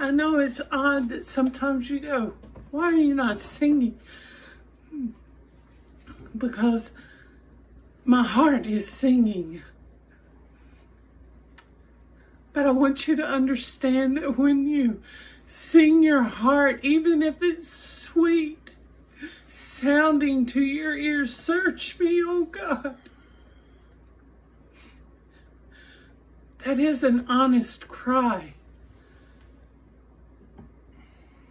I know it's odd that sometimes you go, why are you not singing? Because my heart is singing. But I want you to understand that when you sing your heart, even if it's sweet, sounding to your ears, search me, oh God. That is an honest cry.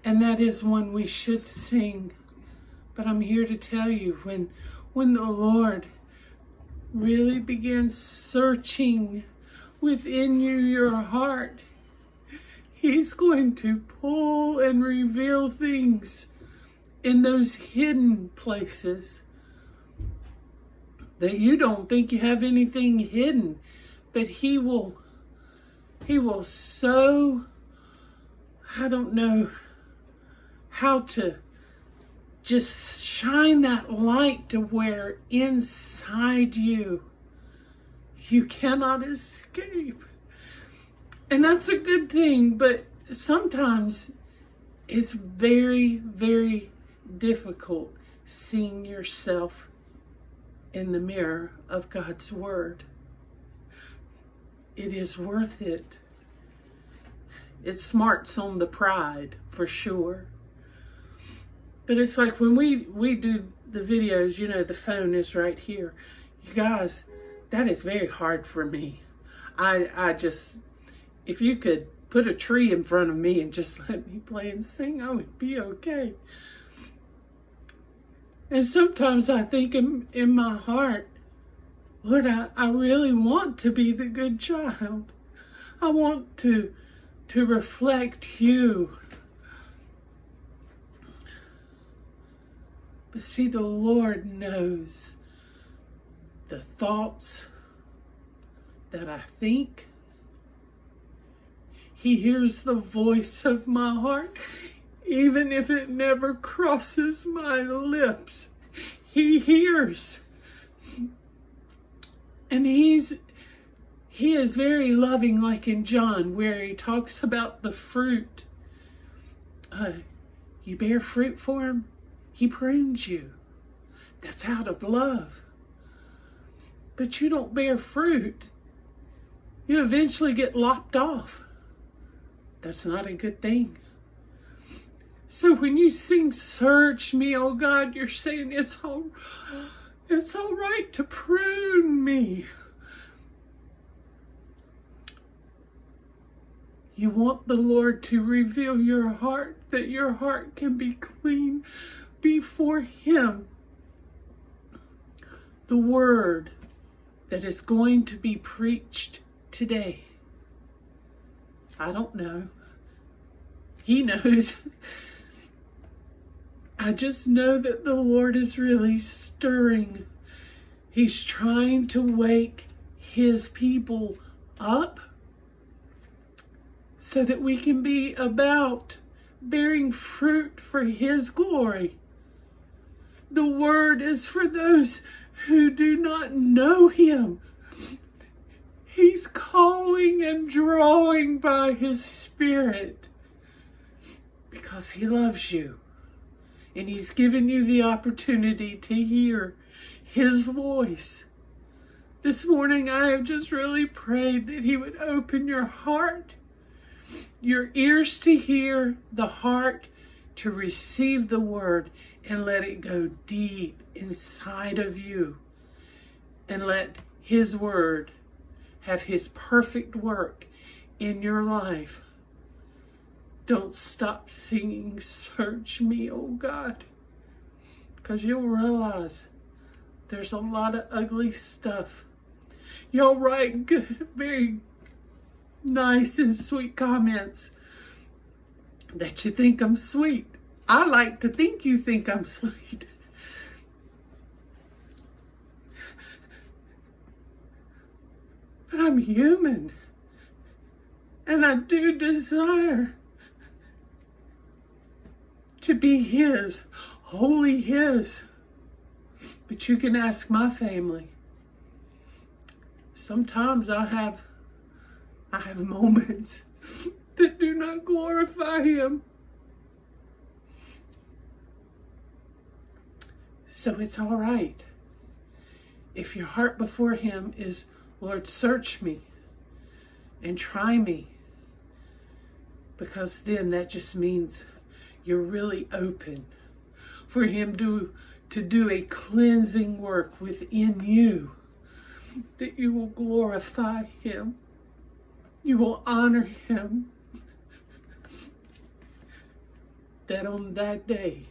And that is one we should sing. But I'm here to tell you, when the Lord really begins searching within you, your heart, He's going to pull and reveal things in those hidden places that you don't think you have anything hidden, but He will so, I don't know how to just shine that light to where inside you cannot escape. And that's a good thing, but sometimes it's very, very difficult seeing yourself in the mirror of God's Word. It is worth it. It smarts on the pride, for sure. But it's like when we do the videos, you know, the phone is right here. You guys, that is very hard for me. I just, if you could put a tree in front of me and just let me play and sing, I would be okay. And sometimes I think in my heart, Lord, I really want to be the good child. I want to reflect you. But see, the Lord knows the thoughts that I think. He hears the voice of my heart, even if it never crosses my lips. He hears. And He is very loving, like in John, where He talks about the fruit. You bear fruit for Him, He prunes you. That's out of love. But you don't bear fruit, you eventually get lopped off. That's not a good thing. So when you sing, search me, oh God, you're saying it's all right to prune me. You want the Lord to reveal your heart, that your heart can be clean before Him. The word that is going to be preached today, I don't know. He knows. I just know that the Lord is really stirring. He's trying to wake His people up so that we can be about bearing fruit for His glory. The word is for those who do not know Him. He's calling and drawing by His Spirit because He loves you. And He's given you the opportunity to hear His voice. This morning I have just really prayed that He would open your heart, your ears to hear, the heart to receive the word, and let it go deep inside of you. And let His word have His perfect work in your life. Don't stop singing, search me, oh God. Because you'll realize there's a lot of ugly stuff. Y'all write good, very nice and sweet comments that you think I'm sweet. I like to think you think I'm sweet. But I'm human. And I do desire to be His, wholly His. But you can ask my family. Sometimes I have moments that do not glorify him. So it's all right. If your heart before him is, Lord, search me and try me, because then that just means you're really open for him to do a cleansing work within you, that you will glorify him, you will honor him, that on that day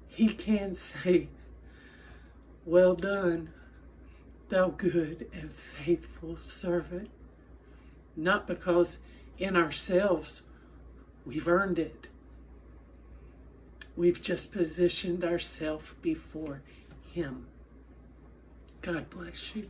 he can say, well done, thou good and faithful servant. Not because in ourselves we've earned it. We've just positioned ourselves before him. God bless you.